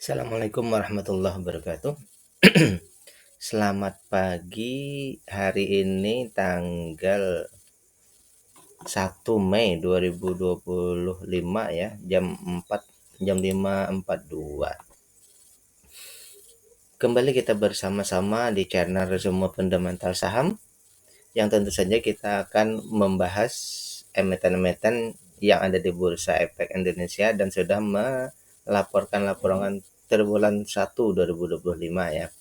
Assalamualaikum warahmatullahi wabarakatuh. Selamat pagi. Hari ini tanggal 1 Mei 2025 ya, jam 5.42. Kembali kita bersama-sama di channel Resume Fundamental Saham yang tentu saja kita akan membahas emiten-emiten yang ada di Bursa Efek Indonesia dan sudah melaporkan laporan triwulan 1 2025 ya.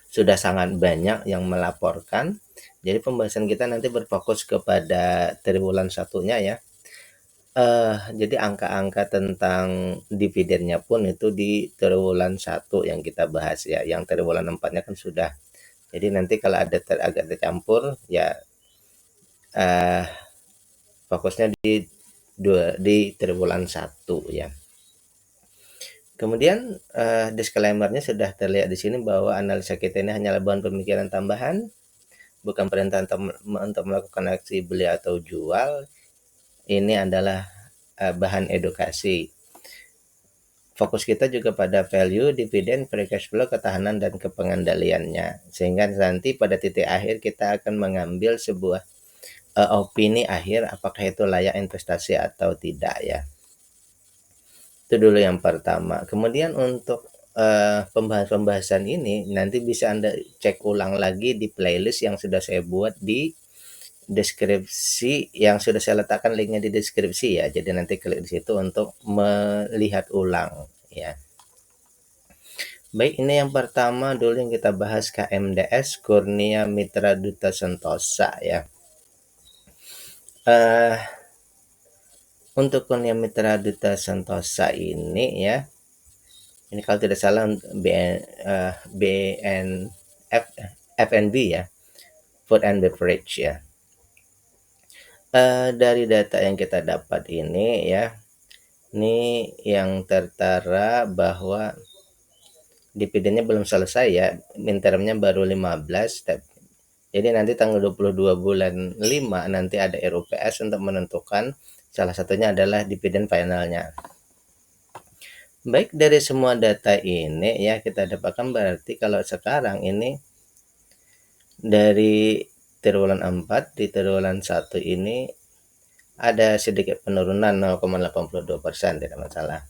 Sudah sangat banyak yang melaporkan. Jadi pembahasan kita nanti berfokus kepada triwulan satunya ya. Jadi angka-angka tentang dividennya pun itu di triwulan 1 yang kita bahas ya. Yang triwulan 4-nya kan sudah. Jadi nanti kalau ada agak tercampur ya fokusnya di triwulan 1 ya. Kemudian disclaimer-nya sudah terlihat di sini bahwa analisa kita ini hanyalah bahan pemikiran tambahan, bukan perintah untuk melakukan aksi beli atau jual. Ini adalah bahan edukasi. Fokus kita juga pada value, dividen, free cash flow, ketahanan, dan kepengandaliannya. Sehingga nanti pada titik akhir kita akan mengambil sebuah opini akhir apakah itu layak investasi atau tidak ya. Itu dulu yang pertama. Kemudian untuk pembahasan ini nanti bisa Anda cek ulang lagi di playlist yang sudah saya buat di deskripsi, yang sudah saya letakkan linknya di deskripsi ya. Jadi nanti klik di situ untuk melihat ulang ya. Baik, ini yang pertama dulu yang kita bahas KMDS, Kurnia Mitra Duta Sentosa ya. Untuk Kurnia Mitra Duta Sentosa ini ya, ini kalau tidak salah FNB ya, Food and Beverage ya. Dari data yang kita dapat ini ya, ini yang tertera bahwa dividennya belum selesai ya, interimnya baru 15. Jadi nanti tanggal 22 bulan 5 nanti ada RUPS untuk menentukan, salah satunya adalah dividen finalnya. Baik, dari semua data ini ya kita dapatkan berarti kalau sekarang ini dari triwulan 4 di triwulan 1 ini ada sedikit penurunan 0,82%, tidak masalah.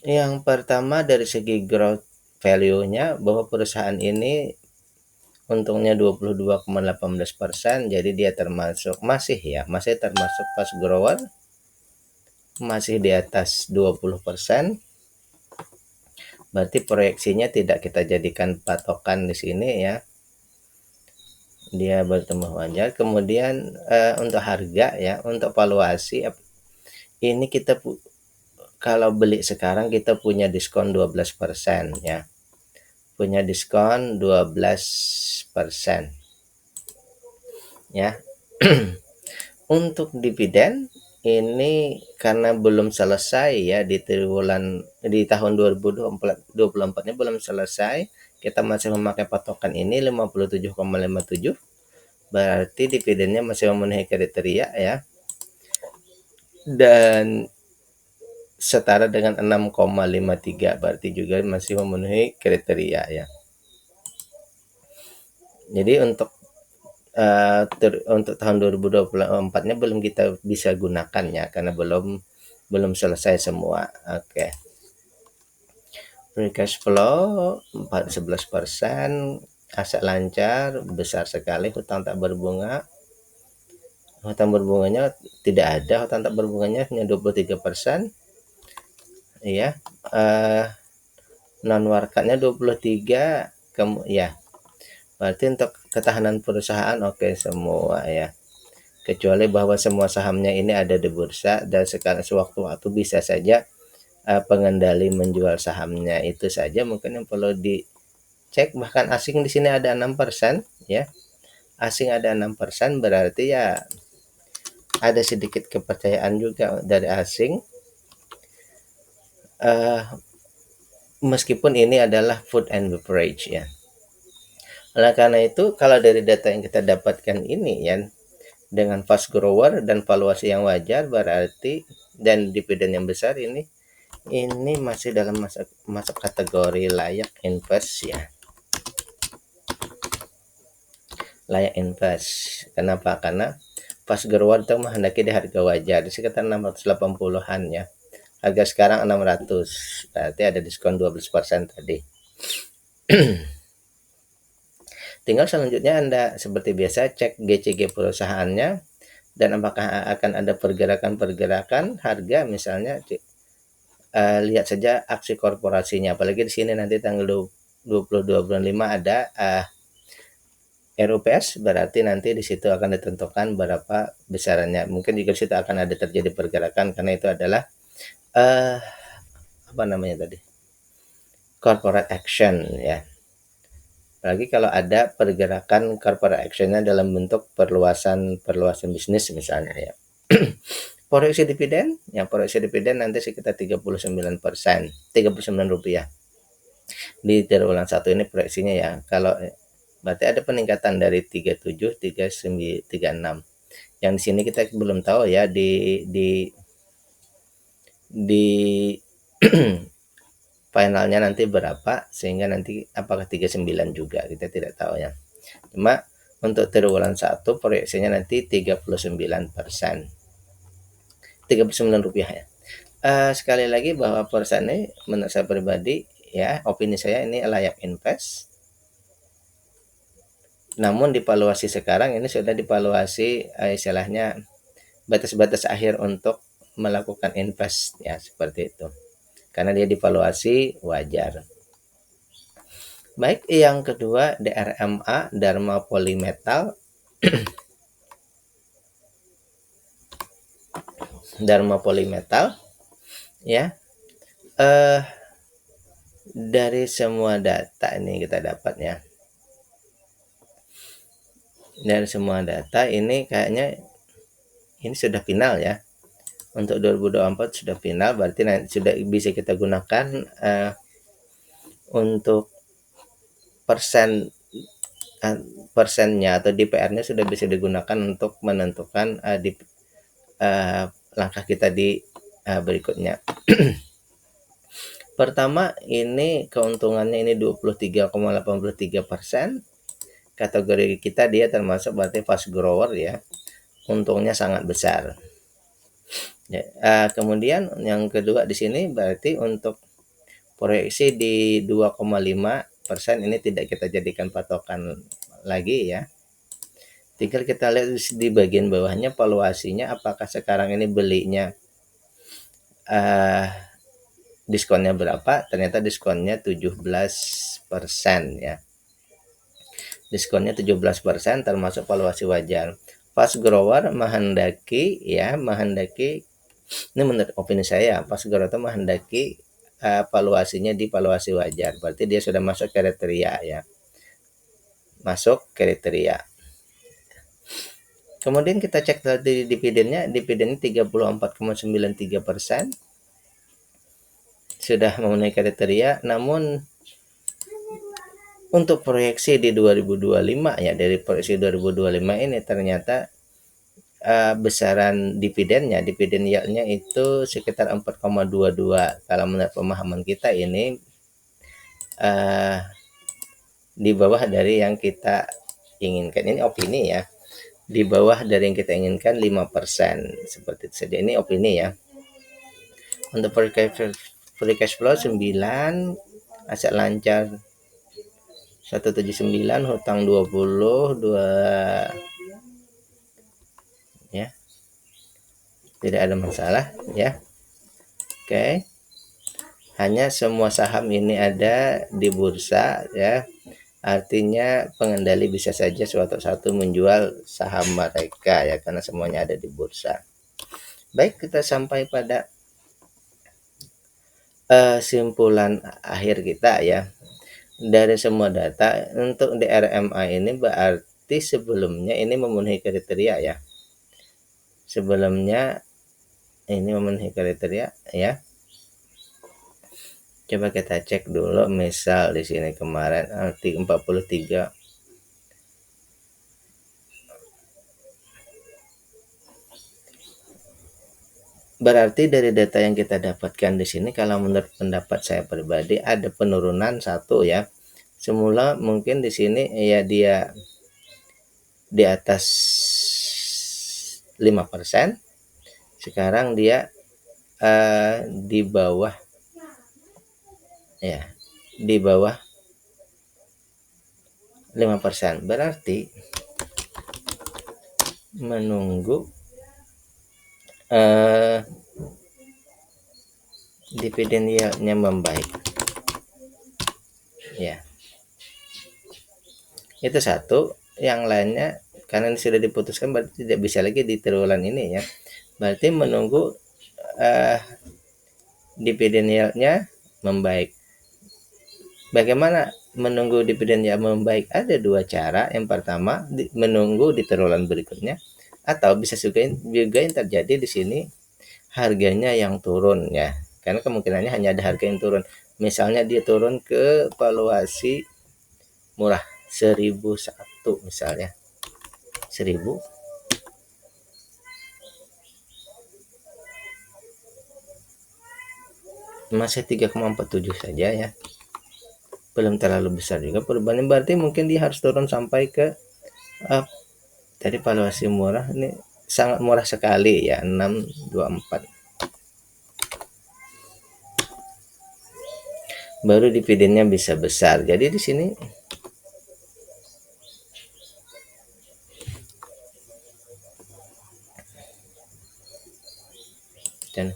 Yang pertama dari segi growth value-nya, bahwa perusahaan ini untungnya 22,18%, jadi dia termasuk masih termasuk fast grower, masih di atas 20%. Berarti proyeksinya tidak kita jadikan patokan di sini ya. Dia bertumbuh wajar. Kemudian untuk harga ya, untuk valuasi ini kita kalau beli sekarang kita punya diskon 12% ya. Punya diskon 12% ya. Untuk dividen ini karena belum selesai ya, di tahun 2024-nya belum selesai, kita masih memakai patokan ini 57,57, berarti dividennya masih memenuhi kriteria ya, dan setara dengan 6,53, berarti juga masih memenuhi kriteria ya. Jadi untuk tahun 2024-nya belum kita bisa gunakan ya, karena belum selesai semua. Oke. Free cash flow 11%, aset lancar besar sekali, hutang tak berbunga. Hutang berbunganya tidak ada, hutang tak berbunganya hanya 23%. Ya. Non warkatnya 23 ya. Berarti untuk ketahanan perusahaan oke semua ya. Kecuali bahwa semua sahamnya ini ada di bursa dan sekarang sewaktu-waktu bisa saja pengendali menjual sahamnya, itu saja mungkin yang perlu dicek. Bahkan asing di sini ada 6% ya. Asing ada 6%, berarti ya ada sedikit kepercayaan juga dari asing. Meskipun ini adalah food and beverage ya. Oleh karena itu kalau dari data yang kita dapatkan ini ya, dengan fast grower dan valuasi yang wajar berarti, dan dividen yang besar, ini ini masih dalam masuk kategori layak invest ya. Layak invest. Kenapa? Karena Fast Grower itu menghendaki di harga wajar di sekitar 680-an ya. Harga sekarang 600, berarti ada diskon 12% tadi. Tinggal selanjutnya Anda seperti biasa cek GCG perusahaannya dan apakah akan ada pergerakan-pergerakan harga, misalnya lihat saja aksi korporasinya, apalagi di sini nanti tanggal 22 bulan 5 ada RUPS, berarti nanti di situ akan ditentukan berapa besarannya. Mungkin juga di situ akan ada terjadi pergerakan karena itu adalah apa namanya tadi? Corporate action ya. Apalagi kalau ada pergerakan corporate actionnya dalam bentuk perluasan bisnis misalnya ya. Proyeksi dividen, ya proyeksi dividen nanti sekitar 39%, 39 rupiah. Di triwulan 1 ini proyeksinya ya. Kalau berarti ada peningkatan dari 37, 39, 36. Yang di sini kita belum tahu ya di finalnya nanti berapa, sehingga nanti apakah 39 juga kita tidak tahu ya. Cuma untuk triwulan 1 proyeksinya nanti 39%. 39 rupiah ya. Sekali lagi bahwa perusahaan ini menurut saya pribadi ya, opini saya ini layak invest. Namun divaluasi sekarang ini sudah divaluasi istilahnya batas-batas akhir untuk melakukan invest ya, seperti itu. Karena dia divaluasi wajar. Baik, yang kedua DRMA, Dharma Polymetal. Dharma Polymetal ya. Dari semua data ini kita dapat ya. Dari semua data ini kayaknya ini sudah final ya. Untuk 2024 sudah final, berarti nanti sudah bisa kita gunakan untuk persennya atau DPR-nya sudah bisa digunakan untuk menentukan langkah kita di berikutnya. Pertama, ini keuntungannya ini 23,83%. Kategori kita dia termasuk berarti fast grower ya. Untungnya sangat besar. Ya, kemudian yang kedua di sini berarti untuk proyeksi di 2,5% ini tidak kita jadikan patokan lagi ya. Tinggal kita lihat di bagian bawahnya valuasinya, apakah sekarang ini belinya diskonnya berapa. Ternyata diskonnya 17% ya. Diskonnya 17% termasuk valuasi wajar. Fast grower menghendaki ini menurut opini saya, fast grower itu menghendaki valuasinya di valuasi wajar. Berarti dia sudah masuk kriteria ya. Masuk kriteria. Kemudian kita cek tadi dividennya 34,93%. Sudah memenuhi kriteria, namun untuk proyeksi di 2025 ya, dari proyeksi 2025 ini ternyata besaran dividen yieldnya itu sekitar 4,22. Kalau menurut pemahaman kita ini di bawah dari yang kita inginkan. Ini opini ya, di bawah dari yang kita inginkan 5%, seperti itu saja. Ini opini ya. Untuk free cash flow 9, aset lancar 179, hutang 20, 2 ya. Tidak ada masalah ya. Oke. Hanya semua saham ini ada di bursa ya. Artinya pengendali bisa saja suatu satu menjual saham mereka ya, karena semuanya ada di bursa. Baik, kita sampai pada simpulan akhir kita ya. Dari semua data untuk DRMA ini berarti sebelumnya ini memenuhi kriteria ya. Sebelumnya ini memenuhi kriteria ya. Coba kita cek dulu, misal di sini kemarin 43 Berarti dari data yang kita dapatkan di sini, kalau menurut pendapat saya pribadi ada penurunan satu ya. Semula mungkin di sini ya dia di atas 5%, sekarang dia di bawah ya, di bawah 5%. Berarti menunggu dividen yieldnya membaik ya. Itu satu. Yang lainnya karena ini sudah diputuskan berarti tidak bisa lagi di triwulan ini ya. Berarti menunggu dividen yieldnya membaik. Bagaimana menunggu dividen yang membaik? Ada dua cara. Yang pertama menunggu di triwulan berikutnya, atau bisa juga yang terjadi di sini harganya yang turun ya, karena kemungkinannya hanya ada harga yang turun. Misalnya dia turun ke valuasi murah 1001 misalnya, 1000 masih 3,47 saja ya, belum terlalu besar juga perubahannya. Berarti mungkin dia harus turun sampai ke dari valuasi murah, ini sangat murah sekali ya, 624, baru dividennya bisa besar. Jadi di sini dan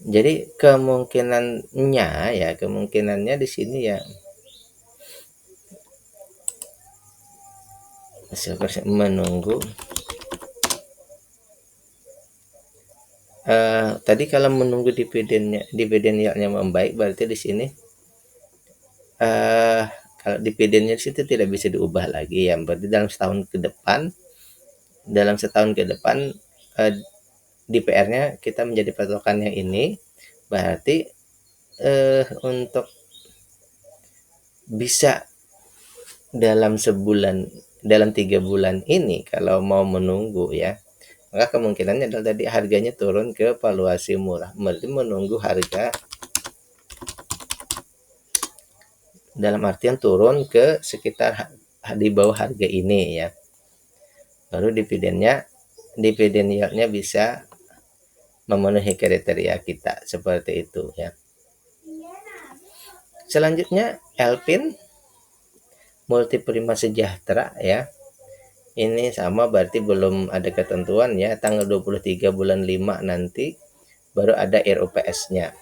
jadi kemungkinannya di sini ya menunggu tadi kalau menunggu dividen yieldnya membaik, berarti di sini kalau dividennya di situ tidak bisa diubah lagi ya. Berarti dalam setahun ke depan DPR-nya kita menjadi patokan yang ini. Berarti untuk bisa dalam 3 bulan ini kalau mau menunggu ya, maka kemungkinannya adalah tadi harganya turun ke valuasi murah. Berarti menunggu harga dalam artian turun ke sekitar di bawah harga ini ya, baru dividen yieldnya bisa memenuhi kriteria kita seperti itu ya. Selanjutnya Elpin Multiprima Sejahtera ya, ini sama berarti belum ada ketentuan ya, tanggal 23 bulan 5 nanti baru ada RUPS-nya.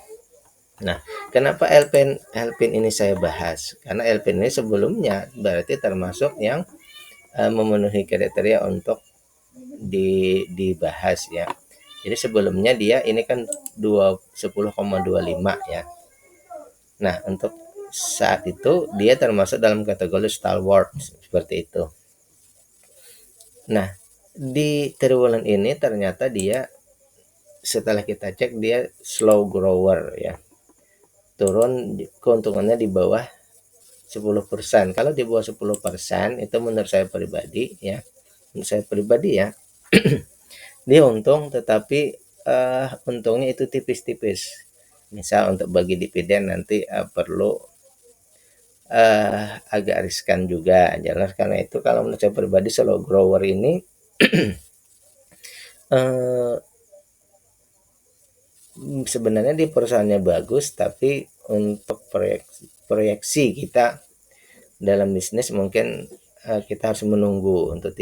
Nah, kenapa Elpin ini saya bahas? Karena Elpin ini sebelumnya berarti termasuk yang memenuhi kriteria untuk dibahas ya. Jadi sebelumnya dia ini kan 10,25 ya. Nah, untuk saat itu dia termasuk dalam kategori stalwart seperti itu. Nah, di triwulan ini ternyata dia setelah kita cek dia slow grower ya. Turun keuntungannya di bawah 10%. Kalau di bawah 10% itu menurut saya pribadi ya. Dia untung, tetapi untungnya itu tipis-tipis. Misal untuk bagi dividen nanti perlu agak riskan juga. Jelas karena itu kalau menurut saya pribadi slow grower ini sebenarnya di perusahaannya bagus, tapi untuk proyeksi kita dalam bisnis mungkin kita harus menunggu untuk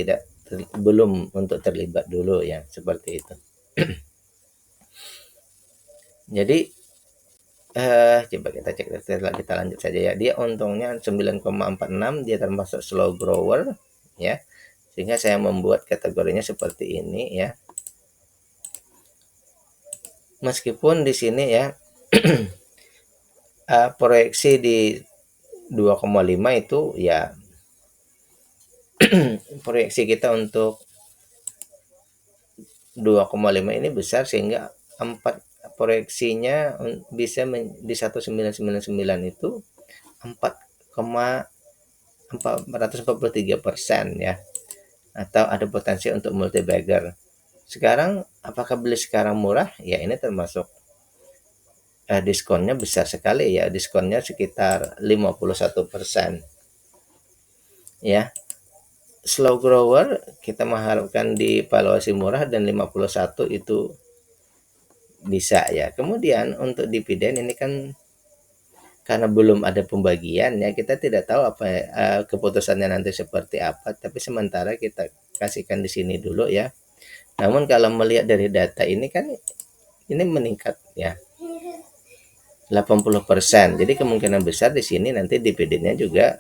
belum untuk terlibat dulu ya, seperti itu. Jadi coba kita cek, kita lanjut saja ya. Dia untungnya 9,46, dia termasuk slow grower ya, sehingga saya membuat kategorinya seperti ini ya. Meskipun di sini ya proyeksi di 2,5 itu ya proyeksi kita untuk 2,5 ini besar, sehingga 4 proyeksinya bisa di 1999 itu 4,443% ya, atau ada potensi untuk multi bagger. Sekarang apakah beli sekarang murah? Ya ini termasuk diskonnya besar sekali ya, diskonnya sekitar 51% ya. Slow grower kita mengharapkan di valuasi murah dan 51 itu bisa ya. Kemudian untuk dividen ini kan karena belum ada pembagian ya, kita tidak tahu apa keputusannya nanti seperti apa, tapi sementara kita kasihkan di sini dulu ya. Namun kalau melihat dari data ini kan ini meningkat ya 80%. Jadi kemungkinan besar di sini nanti dividennya juga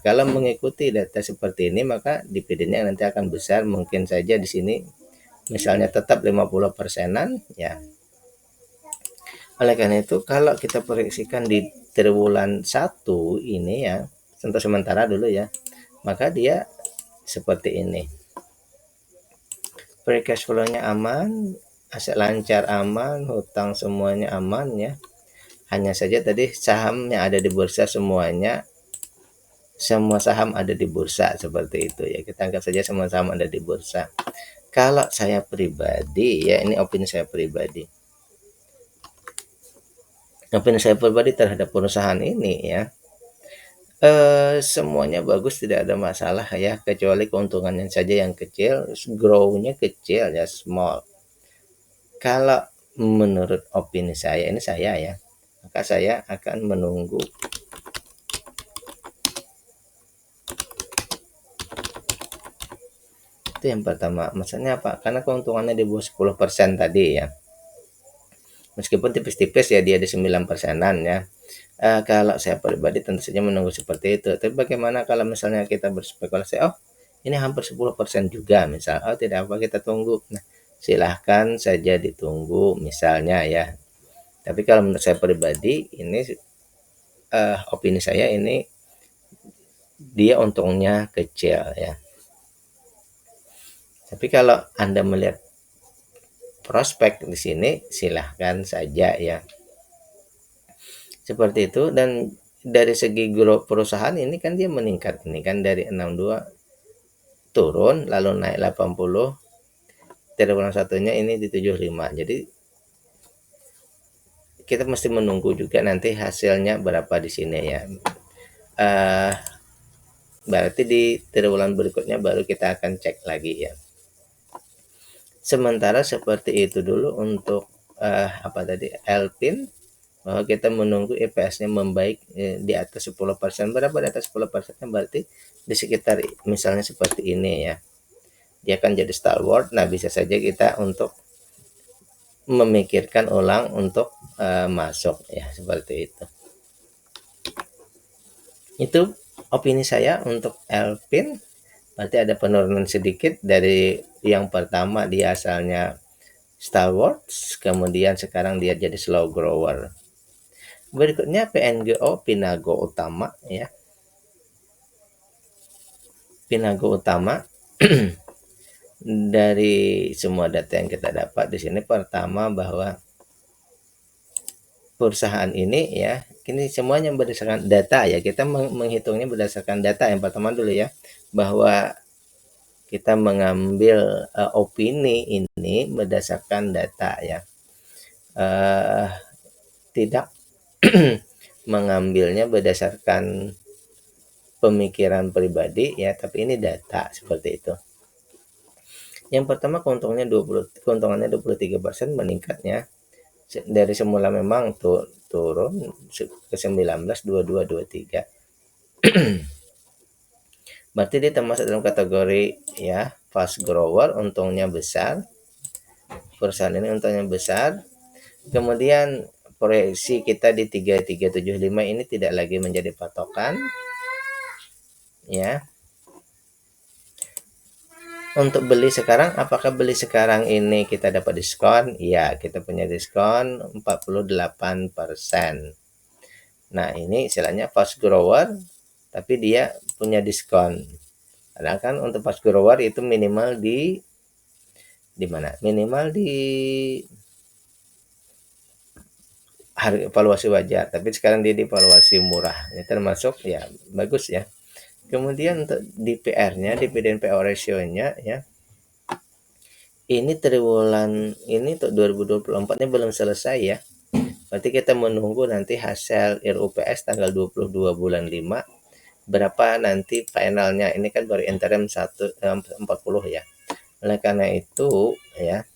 kalau mengikuti data seperti ini maka dividennya nanti akan besar, mungkin saja di sini misalnya tetap 50%-an ya. Oleh karena itu kalau kita proyeksikan di triwulan 1 ini ya, untuk sementara dulu ya, maka dia seperti ini. Free cash flow-nya aman, aset lancar aman, hutang semuanya aman ya. Hanya saja tadi saham yang ada di bursa semuanya, semua saham ada di bursa seperti itu ya. Kita anggap saja semua saham ada di bursa. Kalau saya pribadi ya, ini opini saya pribadi. Opini saya pribadi terhadap perusahaan ini ya, semuanya bagus, tidak ada masalah ya, kecuali keuntungannya saja yang kecil, grow-nya kecil ya, small. Kalau menurut opini saya, ini saya ya, maka saya akan menunggu itu yang pertama. Maksudnya apa? Karena keuntungannya di bawah 10% tadi ya. Meskipun tipis-tipis ya, dia di 9%-an ya. Kalau saya pribadi tentu saja menunggu seperti itu. Tapi bagaimana kalau misalnya kita berspekulasi, oh ini hampir 10% juga misal, oh tidak apa kita tunggu. Nah, silahkan saja ditunggu misalnya ya. Tapi kalau menurut saya pribadi ini opini saya ini dia untungnya kecil ya. Tapi kalau Anda melihat prospek di sini silahkan saja ya. Seperti itu. Dan dari segi growth perusahaan ini kan dia meningkat, ini kan dari 62 turun lalu naik 80, triwulan satunya ini di 75. Jadi kita mesti menunggu juga nanti hasilnya berapa di sini ya. Berarti di triwulan berikutnya baru kita akan cek lagi ya. Sementara seperti itu dulu untuk apa tadi, Alpin, bahwa kita menunggu EPS-nya membaik di atas 10%. Berapa di atas 10%? Berarti di sekitar misalnya seperti ini ya. Dia akan jadi stalwart. Nah, bisa saja kita untuk memikirkan ulang untuk masuk ya, seperti itu. Itu opini saya untuk Alpin. Berarti ada penurunan sedikit dari yang pertama, dia asalnya stalwart, kemudian sekarang dia jadi slow grower. Berikutnya PNGO, Pinago Utama ya. Pinago Utama dari semua data yang kita dapat di sini, pertama bahwa perusahaan ini ya, ini semuanya berdasarkan data ya, kita menghitungnya berdasarkan data. Yang pertama dulu ya, bahwa kita mengambil opini ini berdasarkan data ya, tidak mengambilnya berdasarkan pemikiran pribadi ya, tapi ini data seperti itu. Yang pertama keuntungannya 23% meningkatnya dari semula memang turun ke 19, 22, 23. Berarti dia termasuk dalam kategori ya fast grower, untungnya besar. Perusahaan ini untungnya besar. Kemudian proyeksi kita di 3375 ini tidak lagi menjadi patokan ya. Untuk beli sekarang, apakah beli sekarang ini kita dapat diskon? Iya, kita punya diskon 48%. Nah, ini istilahnya fast grower, tapi dia punya diskon. Karena kan untuk fast grower itu minimal di mana? Minimal di harga valuasi wajar, tapi sekarang dia di valuasi murah. Ini termasuk ya bagus ya. Kemudian untuk DPR-nya, dividend payout ratio-nya ya, Ini triwulan ini untuk 2024 ini belum selesai ya. Berarti kita menunggu nanti hasil RUPS tanggal 22 bulan 5 berapa nanti finalnya. Ini kan baru interim 40 ya. Oleh karena itu ya,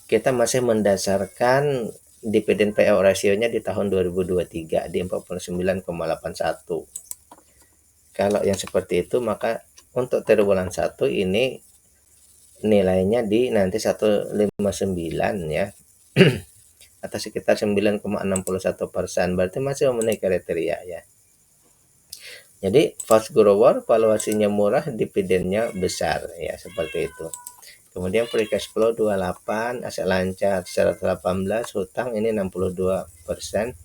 kita masih mendasarkan dividen payout ratio-nya di tahun 2023 di 49,81. Kalau yang seperti itu maka untuk triwulan 1 ini nilainya di nanti 159 ya. Atau sekitar 9,61%, berarti masih memenuhi kriteria ya. Jadi fast grower, valuasinya murah, dividennya besar ya, seperti itu. Kemudian free cash flow 28, aset lancar 118, hutang ini 62%,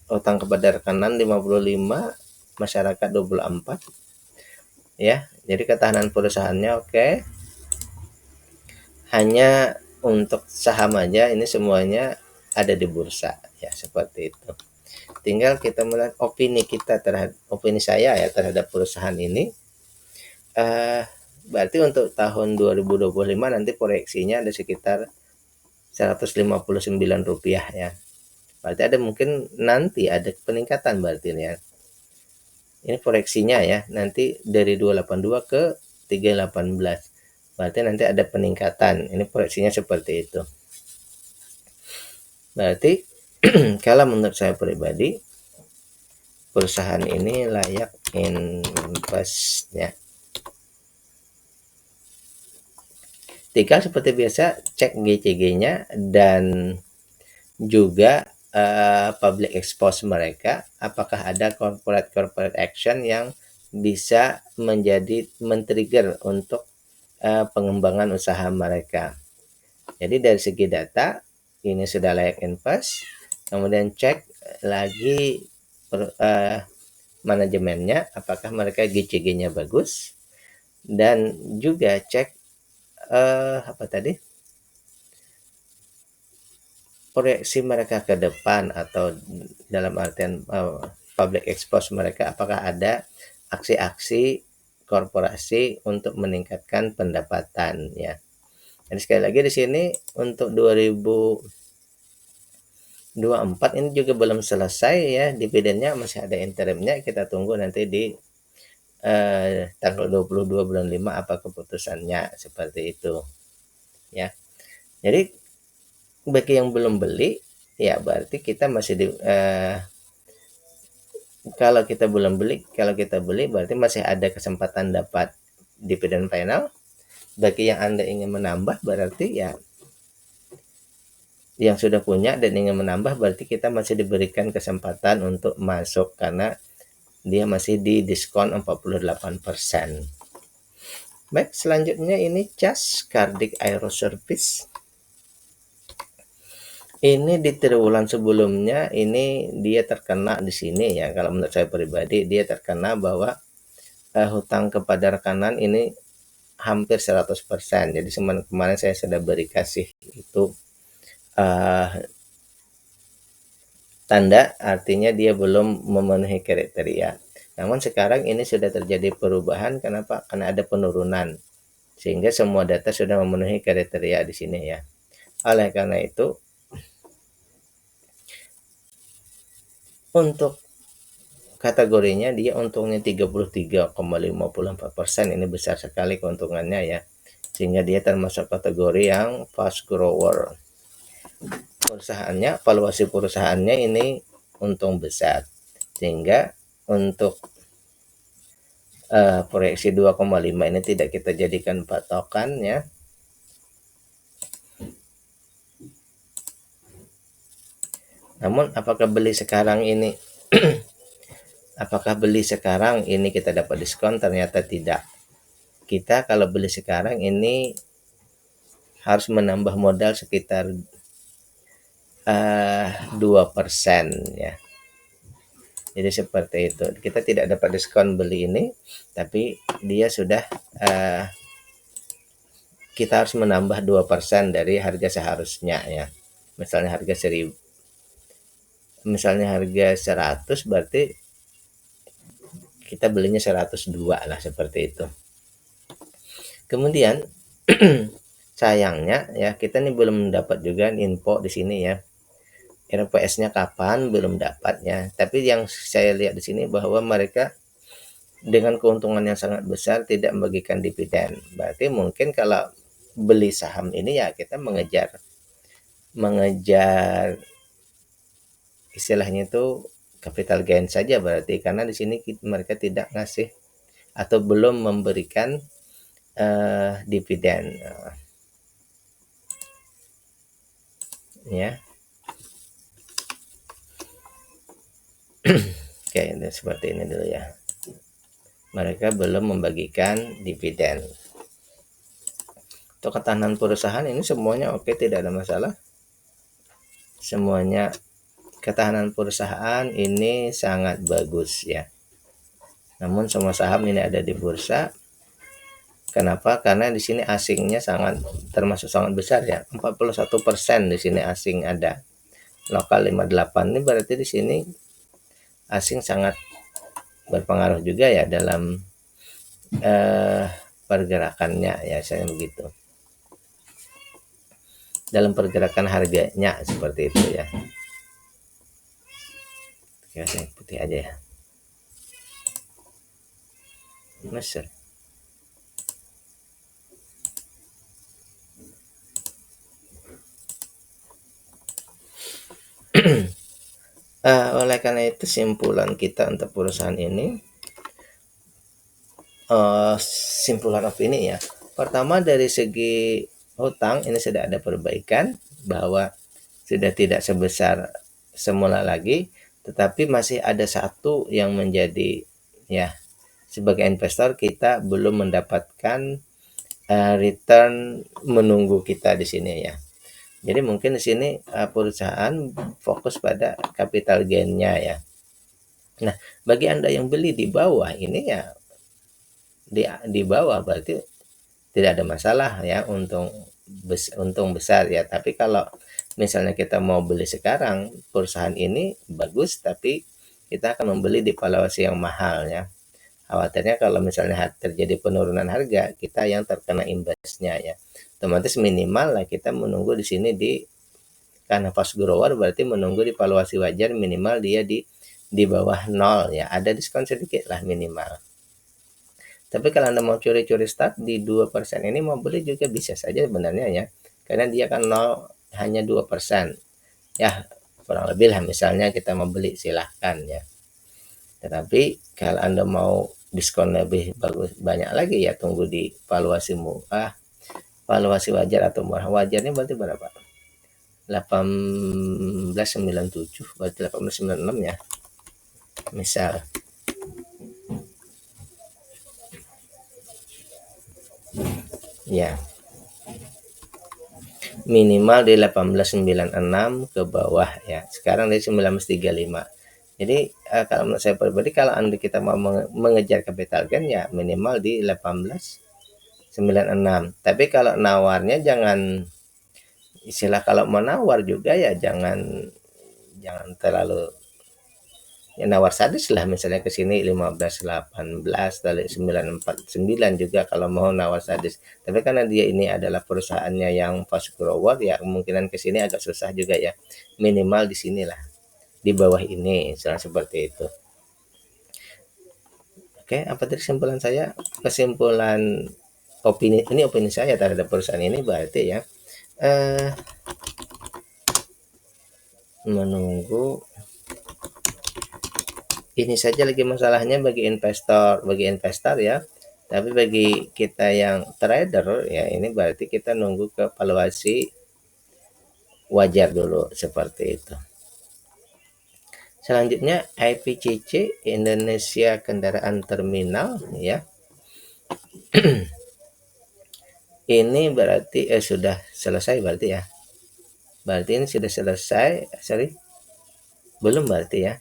hutang kepada rekanan 55, masyarakat 24 ya. Jadi ketahanan perusahaannya oke. Hanya untuk saham aja ini semuanya ada di bursa ya, seperti itu. Tinggal kita melihat opini kita terhadap opini saya ya terhadap perusahaan ini. Berarti untuk tahun 2025 nanti proyeksinya ada sekitar Rp159 ya. Berarti ada mungkin nanti ada peningkatan berarti ya. Ini proyeksinya ya, nanti dari 282 ke 318. Berarti nanti ada peningkatan. Ini proyeksinya seperti itu. Berarti kalau menurut saya pribadi perusahaan ini layak invest ya. Tinggal seperti biasa cek GCG-nya dan juga public expose mereka, apakah ada corporate action yang bisa menjadi men-trigger untuk pengembangan usaha mereka. Jadi dari segi data ini sudah layak invest, kemudian cek lagi manajemennya, apakah mereka GCG-nya bagus, dan juga cek apa tadi, proyeksi mereka ke depan atau dalam artian public expose mereka, apakah ada aksi-aksi korporasi untuk meningkatkan pendapatan ya. Jadi sekali lagi di sini untuk 2024 ini juga belum selesai ya, dividennya masih ada interimnya, kita tunggu nanti di tanggal 22 bulan 5 apa keputusannya, seperti itu ya. Jadi bagi yang belum beli ya berarti kita masih di kalau kita beli berarti masih ada kesempatan dapat dividen final. Bagi yang Anda ingin menambah berarti ya yang sudah punya dan ingin menambah berarti kita masih diberikan kesempatan untuk masuk karena dia masih di diskon 48%. Baik, selanjutnya ini CAS, Cardiff Aeroservice. Ini di triwulan sebelumnya ini dia terkena di sini ya, kalau menurut saya pribadi dia terkena bahwa hutang kepada rekanan ini hampir 100%. Jadi kemarin saya sudah beri kasih itu tanda, artinya dia belum memenuhi kriteria. Namun sekarang ini sudah terjadi perubahan. Kenapa? Karena ada penurunan sehingga semua data sudah memenuhi kriteria di sini ya. Oleh karena itu untuk kategorinya dia untungnya 33,54%, ini besar sekali keuntungannya ya, sehingga dia termasuk kategori yang fast grower. Perusahaannya, valuasi perusahaannya ini untung besar, sehingga untuk proyeksi 2,5 ini tidak kita jadikan patokan ya. Namun apakah beli sekarang ini kita dapat diskon? Ternyata tidak. Kita kalau beli sekarang ini harus menambah modal sekitar 2% ya. Jadi seperti itu. Kita tidak dapat diskon beli ini, tapi dia sudah kita harus menambah 2% dari harga seharusnya ya. Misalnya harga 100 berarti kita belinya 102 lah, seperti itu. Kemudian Sayangnya ya kita nih belum dapat juga info di sini ya. RPS-nya kapan belum dapat ya. Tapi yang saya lihat di sini bahwa mereka dengan keuntungan yang sangat besar tidak membagikan dividen. Berarti mungkin kalau beli saham ini ya kita mengejar mengejar istilahnya itu capital gain saja berarti, karena di sini mereka tidak ngasih atau belum memberikan dividen ya. Oke, ini seperti ini dulu ya. Mereka belum membagikan dividen. Untuk ketahanan perusahaan ini semuanya oke, tidak ada masalah. Semuanya ketahanan perusahaan ini sangat bagus ya. Namun semua saham ini ada di bursa. Kenapa? Karena di sini asingnya termasuk sangat besar ya. 41% di sini asing ada. Lokal 58. Ini berarti di sini asing sangat berpengaruh juga ya dalam pergerakannya ya, saya begitu. Dalam pergerakan harganya seperti itu ya. Oke, saya putih aja ya. Mesir. Oleh karena itu simpulan kita untuk perusahaan ini, simpulan opini ya. Pertama dari segi hutang ini sudah ada perbaikan, bahwa sudah tidak sebesar semula lagi, tetapi masih ada satu yang menjadi ya, sebagai investor kita belum mendapatkan return menunggu kita di sini ya. Jadi mungkin di sini perusahaan fokus pada capital gain-nya ya. Nah, bagi Anda yang beli di bawah ini ya, di bawah berarti tidak ada masalah ya, untung besar ya. Tapi kalau misalnya kita mau beli sekarang, perusahaan ini bagus tapi kita akan membeli di valuasi yang mahal ya. Khawatirnya kalau misalnya terjadi penurunan harga, kita yang terkena imbasnya ya. Otomatis minimal lah kita menunggu di sini karena fast grower berarti menunggu di valuasi wajar, minimal dia di bawah 0 ya, ada diskon sedikit lah minimal. Tapi kalau Anda mau curi-curi start di 2% ini, mau beli juga bisa saja sebenarnya ya, karena dia kan 0, hanya 2% ya, kurang lebih lah. Misalnya kita mau beli silahkan ya. Tetapi kalau Anda mau diskon lebih bagus banyak lagi ya, tunggu di valuasi murah, valuasi wajar atau murah. Wajarnya berarti berapa? 1897, berarti 1896 ya, misal ya, minimal di 1896 ke bawah ya. Sekarang di 1935. Jadi kalau menurut saya pribadi, kalau Anda kita mau mengejar capital gain ya minimal di 1896. Tapi kalau nawarnya jangan, istilah kalau mau nawar juga ya jangan terlalu ya, nawar sadis lah, misalnya ke sini 15 18 dari 949 juga kalau mau nawar sadis. Tapi karena dia ini adalah perusahaannya yang fast grower ya, kemungkinan ke sini agak susah juga ya. Minimal di sinilah, di bawah ini, misalnya seperti itu. Oke, apa tadi kesimpulan saya? Kesimpulan opini saya terhadap perusahaan ini berarti ya, menunggu ini saja lagi masalahnya bagi investor ya. Tapi bagi kita yang trader ya, ini berarti kita nunggu ke valuasi wajar dulu seperti itu. Selanjutnya IPCC, Indonesia Kendaraan Terminal ya. Ini berarti sudah selesai berarti ya. Berarti ini sudah selesai, belum berarti ya.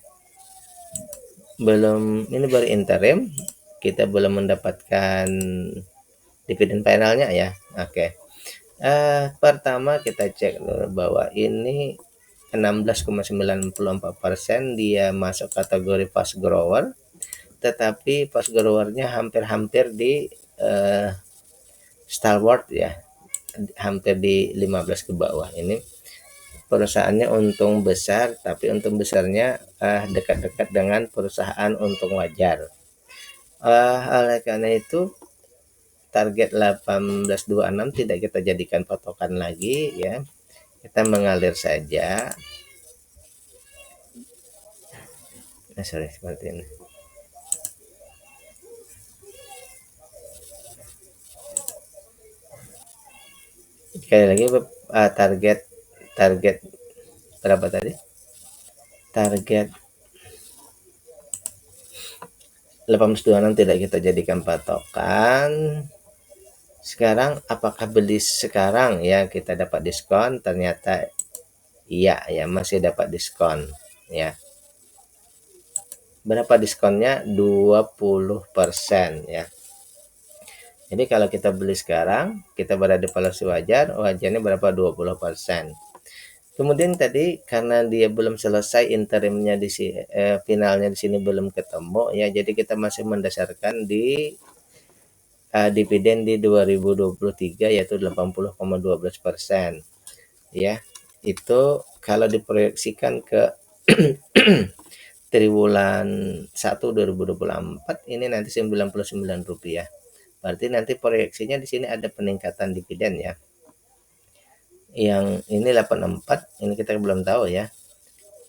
Belum, ini baru interim, kita belum mendapatkan dividen finalnya ya. Oke. Pertama kita cek dulu bahwa ini 16,94% dia masuk kategori fast grower, tetapi fast growernya hampir-hampir di Stalwart ya, hampir di 15 ke bawah. Ini perusahaannya untung besar, tapi untung besarnya dekat-dekat dengan perusahaan untung wajar. Oleh karena itu target 1826 tidak kita jadikan patokan lagi ya. Kita mengalir saja. Nah, sorry, seperti ini. Sekali lagi target berapa tadi? Target 1826 tidak kita jadikan patokan. Sekarang apakah beli sekarang ya kita dapat diskon? Ternyata iya ya, masih dapat diskon ya. Berapa diskonnya? 20% ya. Jadi kalau kita beli sekarang, kita berada di valuasi wajar, wajarnya berapa? 20%. Kemudian tadi karena dia belum selesai interimnya di sini, finalnya di sini belum ketemu ya, jadi kita masih mendasarkan di dividen di 2023 yaitu 80,12% ya. Itu kalau diproyeksikan ke triwulan 1 2024 ini nanti Rp99. Berarti nanti proyeksinya di sini ada peningkatan dividen ya. Yang ini 84, ini kita belum tahu ya.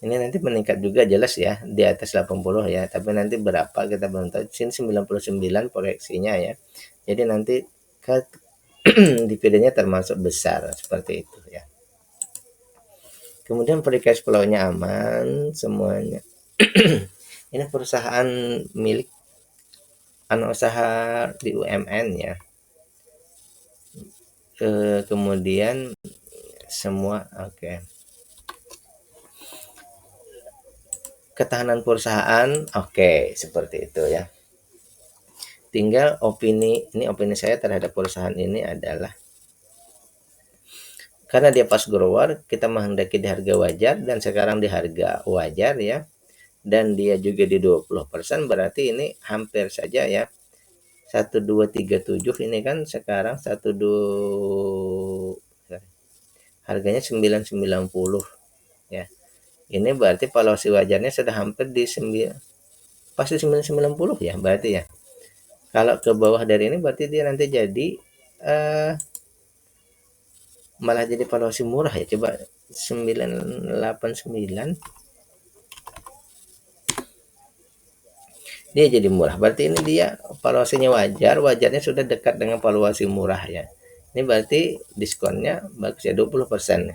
Ini nanti meningkat juga jelas ya di atas 80 ya, tapi nanti berapa kita belum tahu. Sini 99 proyeksinya ya. Jadi nanti ke dividennya termasuk besar seperti itu ya. Kemudian free cash flow-nya aman semuanya. Ini perusahaan milik usaha di UMN ya. Kemudian semua oke. Ketahanan perusahaan oke, seperti itu ya. Tinggal opini saya terhadap perusahaan ini adalah karena dia fast grower, kita menghendaki di harga wajar dan sekarang di harga wajar ya. Dan dia juga di 20%, berarti ini hampir saja ya. 1237 ini kan sekarang 12 harganya 990 ya. Ini berarti valuasi wajarnya sudah hampir di 9 pasti 990 ya berarti ya. Kalau ke bawah dari ini berarti dia nanti jadi malah jadi valuasi murah ya. Coba 989 dia jadi murah. Berarti ini dia valuasinya wajar, wajarnya sudah dekat dengan valuasi murah ya. Ini berarti diskonnya bagus ya 20%.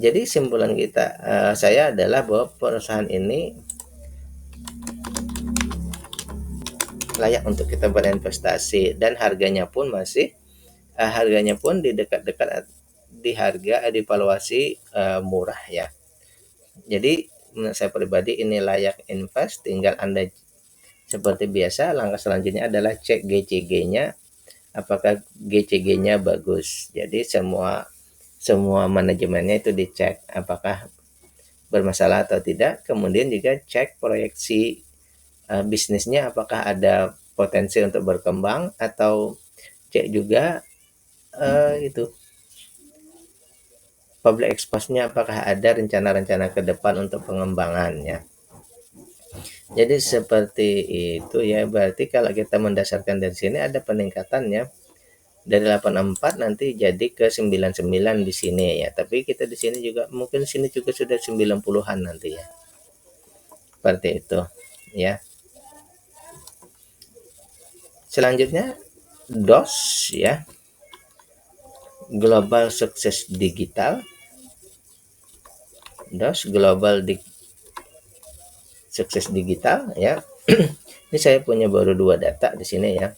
Jadi simpulan saya adalah bahwa perusahaan ini layak untuk kita berinvestasi dan harganya pun masih di dekat-dekat di valuasi murah ya. Jadi menurut saya pribadi ini layak invest, tinggal Anda seperti biasa langkah selanjutnya adalah cek GCG-nya, apakah GCG-nya bagus. Jadi semua manajemennya itu dicek apakah bermasalah atau tidak. Kemudian juga cek proyeksi bisnisnya apakah ada potensi untuk berkembang, atau cek juga itu public expose-nya apakah ada rencana-rencana ke depan untuk pengembangannya. Jadi seperti itu ya. Berarti kalau kita mendasarkan dari sini ada peningkatannya dari 84 nanti jadi ke 99 di sini ya. Tapi kita di sini juga mungkin sini juga sudah 90-an nanti ya. Seperti itu ya. Selanjutnya DOS ya. Global Success Digital. DOS Global Success Digital ya. Ini saya punya baru 2 data di sini ya.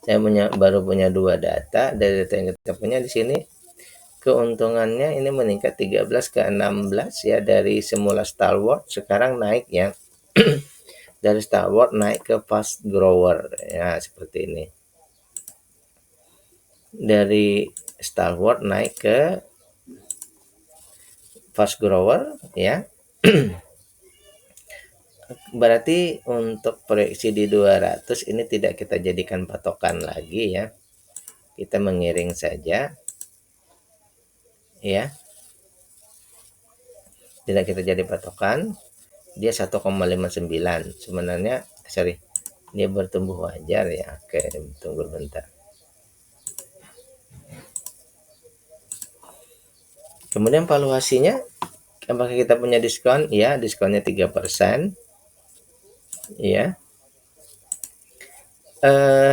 Saya baru punya 2 data. Dari data yang kita punya di sini keuntungannya ini meningkat 13 ke 16 ya, dari semula stalwart sekarang naik ya. Dari stalwart naik ke fast grower ya, seperti ini. Dari stalwart naik ke fast grower ya. Berarti untuk proyeksi di 200 ini tidak kita jadikan patokan lagi ya. Kita mengiring saja ya. Tidak kita jadi patokan. Dia 1,59. Sebenarnya sorry, dia bertumbuh wajar ya. Oke, tunggu bentar. Kemudian valuasinya, apakah kita punya diskon? Ya, diskonnya 3%. Ya.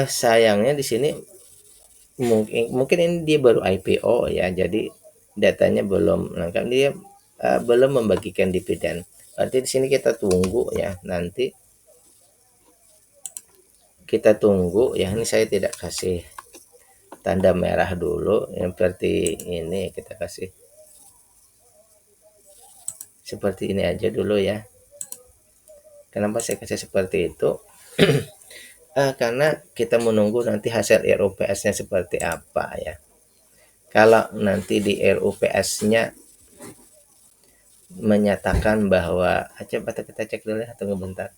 Sayangnya di sini mungkin ini dia baru IPO ya, jadi datanya belum lengkap. Dia belum membagikan dividen. Berarti di sini kita tunggu ya, nanti kita tunggu ya. Ini saya tidak kasih tanda merah dulu, yang seperti ini kita kasih seperti ini aja dulu ya. Kenapa saya kasih seperti itu? Karena kita menunggu nanti hasil RUPS-nya seperti apa ya. Kalau nanti di RUPS-nya menyatakan bahwa coba kita cek dulu ya, tunggu bentar.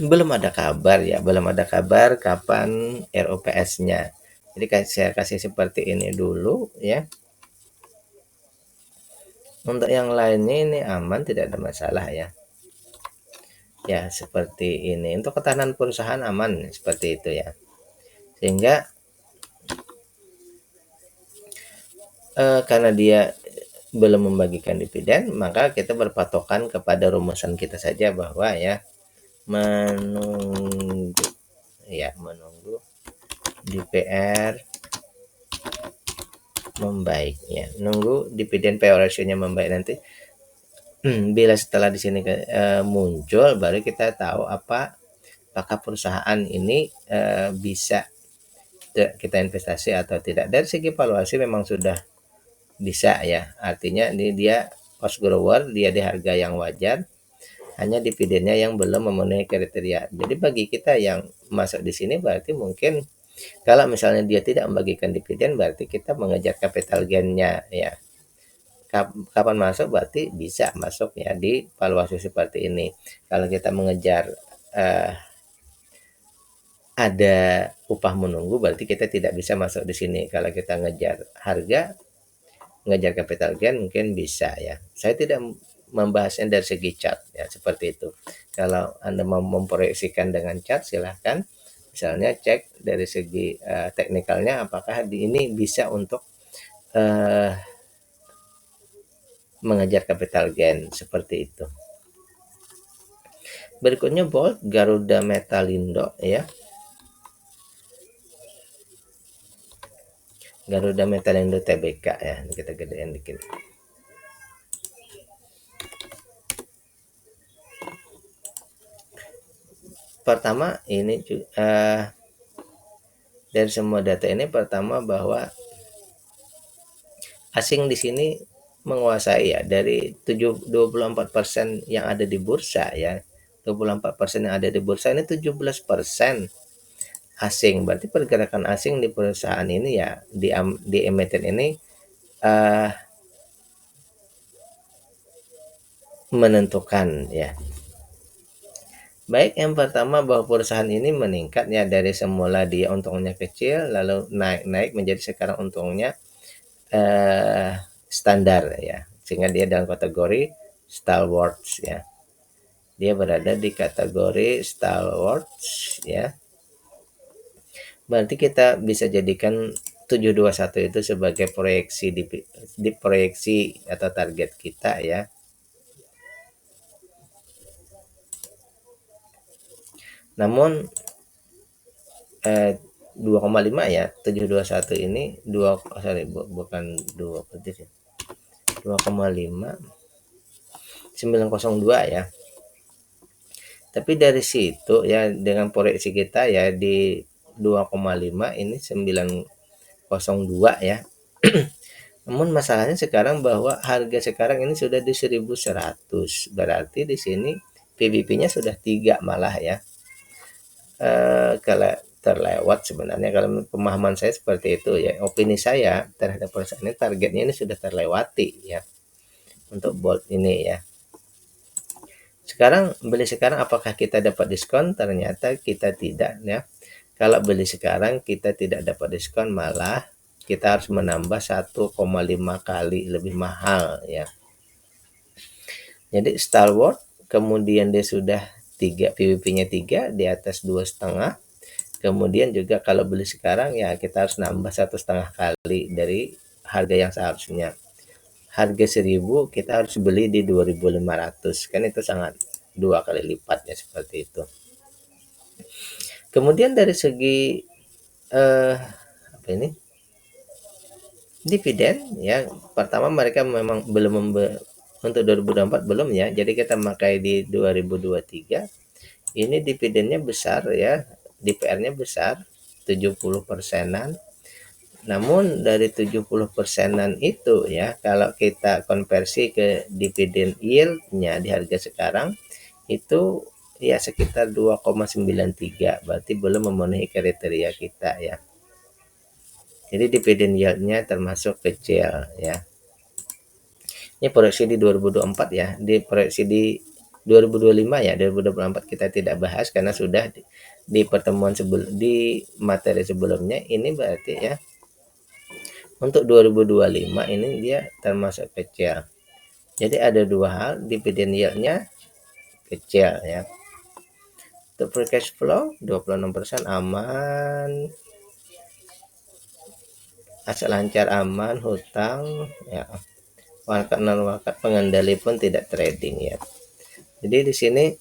Belum ada kabar ya, belum ada kabar kapan RUPS-nya. Jadi saya kasih seperti ini dulu ya. Untuk yang lainnya ini aman, tidak ada masalah ya. Ya, seperti ini. Untuk ketahanan perusahaan aman, seperti itu ya. Sehingga karena dia belum membagikan dividen, maka kita berpatokan kepada rumusan kita saja bahwa ya menunggu DPR membaik ya, nunggu dividen payout ratio-nya membaik. Nanti bila setelah di sini muncul, baru kita tahu apakah perusahaan ini bisa kita investasi atau tidak. Dari segi valuasi memang sudah bisa ya, artinya dia cost grower, dia di harga yang wajar, hanya dividennya yang belum memenuhi kriteria. Jadi bagi kita yang masuk di sini, berarti mungkin kalau misalnya dia tidak membagikan dividen, berarti kita mengejar capital gain-nya ya. Kapan masuk? Berarti bisa masuk ya di valuasi seperti ini. Kalau kita mengejar ada upah menunggu, berarti kita tidak bisa masuk di sini. Kalau kita ngejar harga, ngejar capital gain, mungkin bisa ya. Saya tidak membahasnya dari segi chart ya, seperti itu. Kalau Anda mau memproyeksikan dengan chart, silahkan. Misalnya cek dari segi teknikalnya, apakah ini bisa untuk mengejar capital gain, seperti itu. Berikutnya Bolt, Garuda Metalindo ya. Garuda Metalindo Tbk ya, kita gedein dikit. Pertama ini dari semua data ini, pertama bahwa asing di sini menguasai ya, dari 24% yang ada di bursa ya. 24% yang ada di bursa ini 17% asing. Berarti pergerakan asing di perusahaan ini ya, di emiten ini menentukan ya. Baik, yang pertama bahwa perusahaan ini meningkat ya, dari semula dia untungnya kecil, lalu naik menjadi sekarang untungnya standar ya, sehingga dia dalam kategori stalwarts ya. Dia berada di kategori stalwarts ya. Berarti kita bisa jadikan 721 itu sebagai proyeksi di proyeksi atau target kita ya. Namun 2,5 ya, 721 ini bukan 2 persis ya. 2,5 902 ya. Tapi dari situ ya, dengan proyeksi kita ya di 2,5 ini 902 ya. Namun masalahnya sekarang bahwa harga sekarang ini sudah di 1100. Berarti di sini PBB-nya sudah 3 malah ya. Kalau terlewat sebenarnya, kalau pemahaman saya seperti itu ya, opini saya terhadap perusahaan ini, targetnya ini sudah terlewati ya. untuk Bolt ini ya. Sekarang beli sekarang apakah kita dapat diskon? Ternyata kita tidak ya. Kalau beli sekarang kita tidak dapat diskon, malah kita harus menambah 1,5 kali lebih mahal ya. Jadi Star Wars kemudian dia sudah 3 PWP-nya 3 di atas 2,5. Kemudian juga kalau beli sekarang ya kita harus nambah 1,5 kali dari harga yang seharusnya. Harga 1.000 kita harus beli di 2.500, kan itu sangat 2 kali lipatnya seperti itu. Kemudian dari segi apa ini, dividen ya, pertama mereka memang belum untuk 2024 belum ya, jadi kita pakai di 2023 ini dividennya besar ya, DPR-nya besar 70%-an. Namun dari 70%-an itu ya, kalau kita konversi ke dividen yield-nya di harga sekarang itu ya sekitar 2,93, berarti belum memenuhi kriteria kita ya. Jadi dividen yield-nya termasuk kecil ya. Ini proyeksi di 2024 ya, di proyeksi di 2025 ya, 2024 kita tidak bahas karena sudah di pertemuan di materi sebelumnya. Ini berarti ya untuk 2025 ini dia termasuk kecil. Jadi ada dua hal, dividen yield-nya kecil ya. Untuk free cash flow 26% aman, aset lancar aman, hutang ya, walakat non walakat pengendali pun tidak trading ya. Jadi di sini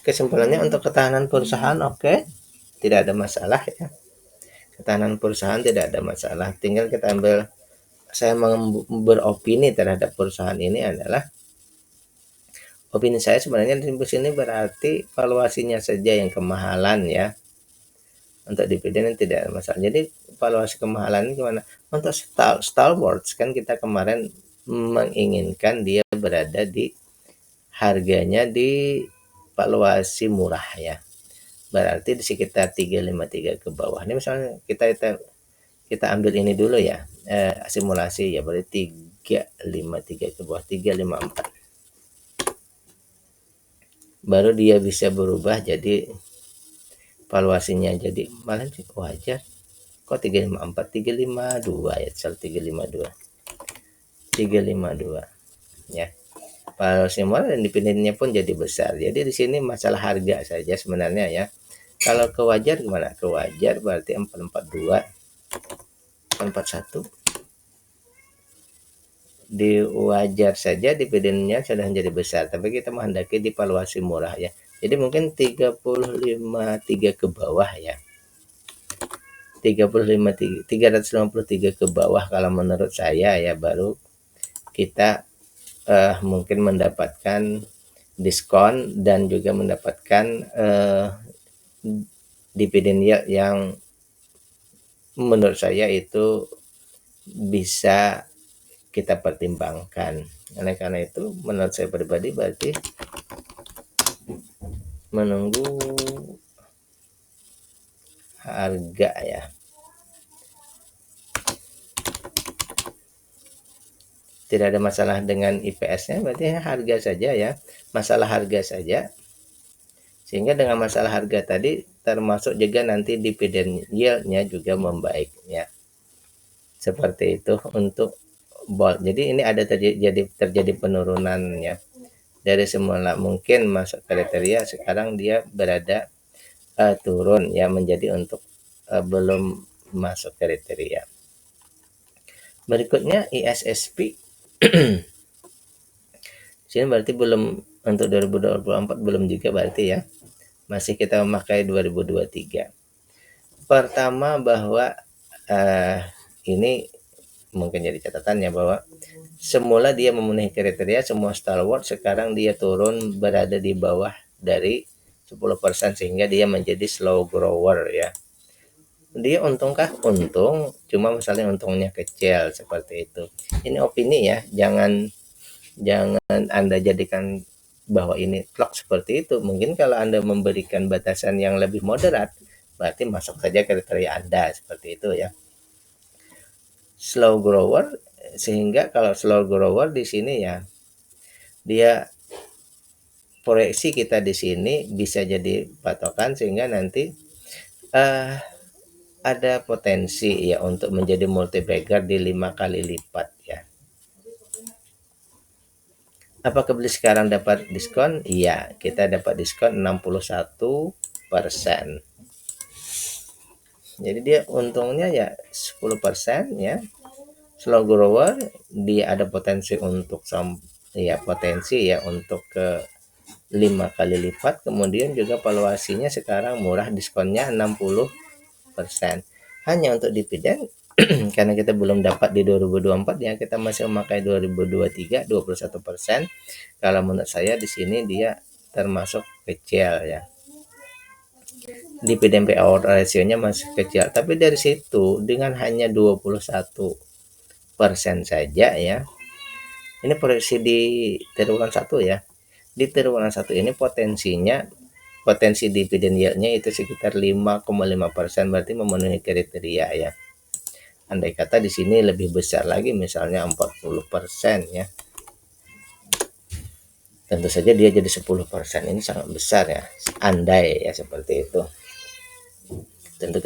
kesimpulannya untuk ketahanan perusahaan oke, tidak ada masalah ya. Ketahanan perusahaan tidak ada masalah, tinggal kita ambil, saya beropini terhadap perusahaan ini adalah, opini saya sebenarnya di sini berarti valuasinya saja yang kemahalan ya. Untuk dividen tidak ada masalah. Jadi valuasi kemahalan ini gimana? Untuk Star Wars kan kita kemarin menginginkan dia berada di harganya di valuasi murah ya. Berarti di sekitar 353 ke bawah. Ini misalnya kita ambil ini dulu ya, simulasi ya, berarti 353 ke bawah, 354. Baru dia bisa berubah jadi valuasinya jadi malah wajar. Kok 354, 352 ya, 352 ya. Valuasi murah dan dividennya pun jadi besar. Jadi di sini masalah harga saja sebenarnya ya. Kalau ke wajar gimana? Ke wajar berarti 442, 441. Di wajar saja dividennya sudah menjadi besar, tapi kita menghendaki di valuasi murah ya. Jadi mungkin 353 ke bawah ya. 353 ke bawah kalau menurut saya ya, baru kita mungkin mendapatkan diskon dan juga mendapatkan dividen yield yang menurut saya itu bisa kita pertimbangkan. Oleh karena itu menurut saya pribadi berarti menunggu harga ya. Tidak ada masalah dengan IPS-nya, berarti harga saja ya, masalah harga saja. Sehingga dengan masalah harga tadi termasuk juga nanti dividen yield-nya juga membaik ya. Seperti itu untuk Bolt. Jadi ini ada terjadi penurunan ya. Dari semula mungkin masuk kriteria, sekarang dia berada turun ya, menjadi untuk belum masuk kriteria. Berikutnya ISSP. Sini berarti belum, untuk 2024 belum juga berarti ya. Masih kita memakai 2023. Pertama bahwa ini mungkin jadi catatannya bahwa semula dia memenuhi kriteria semua Star Wars, sekarang dia turun berada di bawah dari 10%, sehingga dia menjadi slow grower ya. Dia untungkah? Untung, cuma misalnya untungnya kecil seperti itu. Ini opini ya, jangan Anda jadikan bahwa ini vlog seperti itu. Mungkin kalau Anda memberikan batasan yang lebih moderat, berarti masuk saja kriteria Anda seperti itu ya. Slow grower sehingga kalau slow grower di sini ya, dia proyeksi kita di sini bisa jadi patokan sehingga nanti ada potensi ya untuk menjadi multi bagger di 5 kali lipat ya. Apakah beli sekarang dapat diskon? Iya, kita dapat diskon 61%. Jadi dia untungnya ya 10% ya. Slow grower dia ada potensi untuk potensi ya untuk ke 5 kali lipat. Kemudian juga valuasinya sekarang murah, diskonnya 60%. Hanya untuk dividen karena kita belum dapat di 2024 ya, kita masih memakai 2023 21%. Kalau menurut saya di sini dia termasuk kecil ya. Dividen payout ratio-nya masih kecil, tapi dari situ dengan hanya 21% saja ya. Ini proyeksi di triwulan 1 ya. Di triwulan 1 ini potensi dividen yield-nya itu sekitar 5,5%, berarti memenuhi kriteria ya. Andai kata di sini lebih besar lagi misalnya 40% ya. Tentu saja dia jadi 10%, ini sangat besar ya. Andai ya seperti itu. Tentu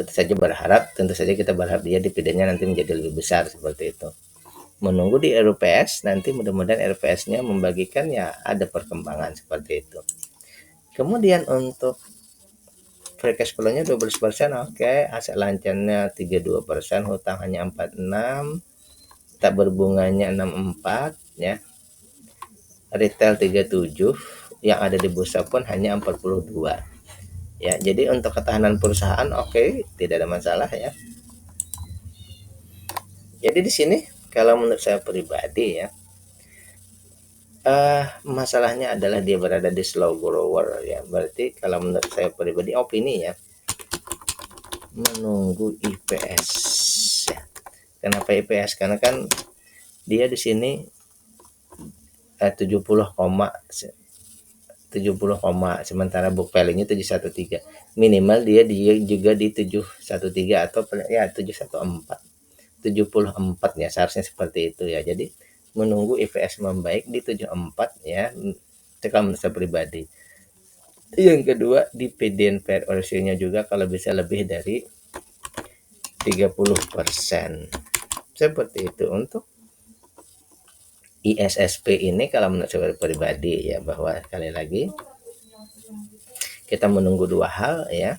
saja kita berharap dia dividennya nanti menjadi lebih besar seperti itu. Menunggu di RUPS, nanti mudah-mudahan RUPS-nya membagikan ya ada perkembangan seperti itu. Kemudian untuk free cash flow-nya 12%, oke. Aset lancarnya 32%, hutang hanya 46, tak berbunganya 64 ya. Retail 37, yang ada di bursa pun hanya 42 ya. Jadi untuk ketahanan perusahaan oke, tidak ada masalah ya. Jadi di sini kalau menurut saya pribadi ya, masalahnya adalah dia berada di slow grower ya. Berarti kalau menurut saya pribadi, opini ya, menunggu IPS ya. Kenapa IPS? Karena kan dia di sini 70, sementara book value-nya 713. Minimal dia juga di 713 atau ya 714. 74 ya, seharusnya seperti itu ya. Jadi menunggu IPS membaik di 74 ya. Itu kalau menurut saya pribadi. Yang kedua, dividen payout ratio-nya juga kalau bisa lebih dari 30%. Seperti itu untuk ISSP ini kalau menurut saya pribadi ya, bahwa sekali lagi kita menunggu dua hal ya.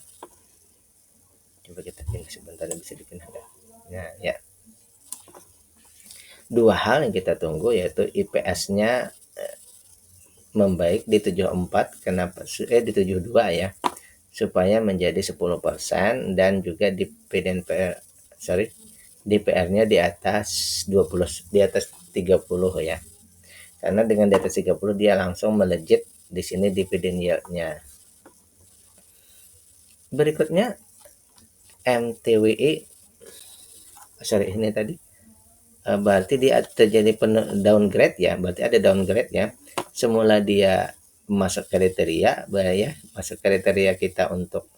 Coba kita pindah sebentar, bisa dipindah enggak? Nah, ya. Dua hal yang kita tunggu yaitu IPS-nya membaik di 74, kenapa di 72 ya, supaya menjadi 10%, dan juga dividen DPR-nya di atas 20, di atas 30 ya. Karena dengan di atas 30 dia langsung melejit di sini dividen yield-nya. Berikutnya MTWI, ini tadi berarti dia terjadi downgrade ya, berarti ada downgrade ya. Semula dia masuk kriteria ya, masuk kriteria kita untuk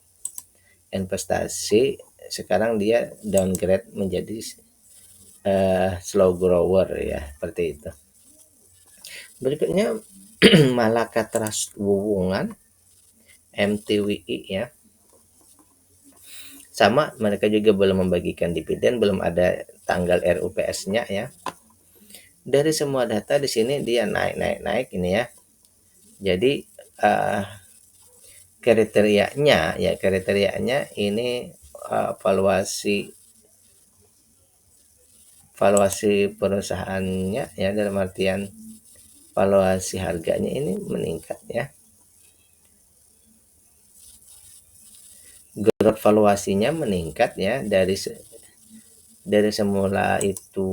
investasi, sekarang dia downgrade menjadi slow grower ya, seperti itu. Berikutnya Malaka Trust Wuwungan, MTWI ya. Sama, mereka juga belum membagikan dividen, belum ada tanggal RUPS-nya ya. Dari semua data di sini dia naik ini ya. Jadi kriterianya ini valuasi perusahaannya ya, dalam artian valuasi harganya ini meningkat ya. Growth valuasinya meningkat ya, dari semula itu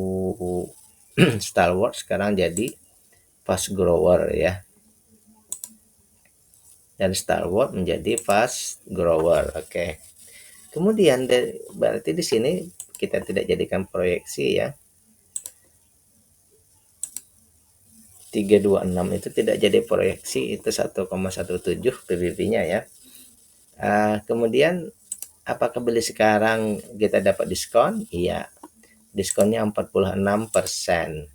stalwart sekarang jadi fast grower ya. Dari stalwart menjadi fast grower. Oke. Kemudian berarti di sini kita tidak jadikan proyeksi ya. 326 itu tidak jadi proyeksi, itu 1,17 PBB-nya ya. Kemudian apakah beli sekarang kita dapat diskon? Iya. diskonnya 46%.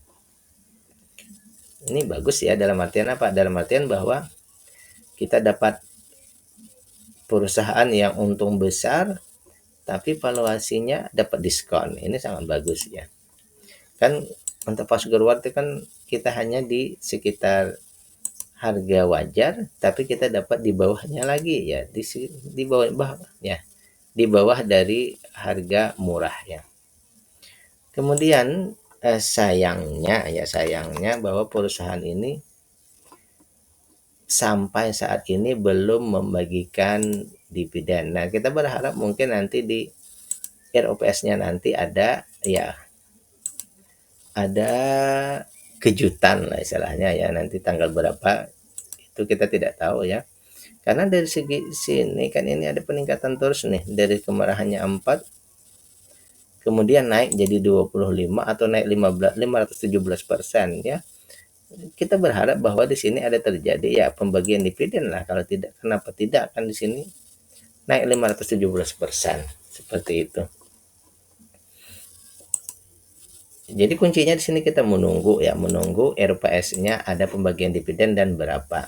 Ini bagus ya, dalam artian apa? Dalam artian bahwa kita dapat perusahaan yang untung besar tapi valuasinya dapat diskon. Ini sangat bagus ya. Kan untuk fast grower itu kan kita hanya di sekitar harga wajar, tapi kita dapat di bawahnya lagi ya, di bawah ya, di bawah dari harga murah ya. Kemudian sayangnya bahwa perusahaan ini sampai saat ini belum membagikan dividen. Nah, kita berharap mungkin nanti di ROPS-nya nanti ada ya, ada kejutan lah istilahnya ya, nanti tanggal berapa itu kita tidak tahu ya. Karena dari segi sini kan ini ada peningkatan terus nih, dari kemarahannya 4 kemudian naik jadi 25 atau naik 517% ya. Kita berharap bahwa di sini ada terjadi ya pembagian dividen lah, kalau tidak kenapa tidak kan di sini naik 517% seperti itu. Jadi kuncinya di sini kita menunggu ya, menunggu RPS-nya ada pembagian dividen dan berapa.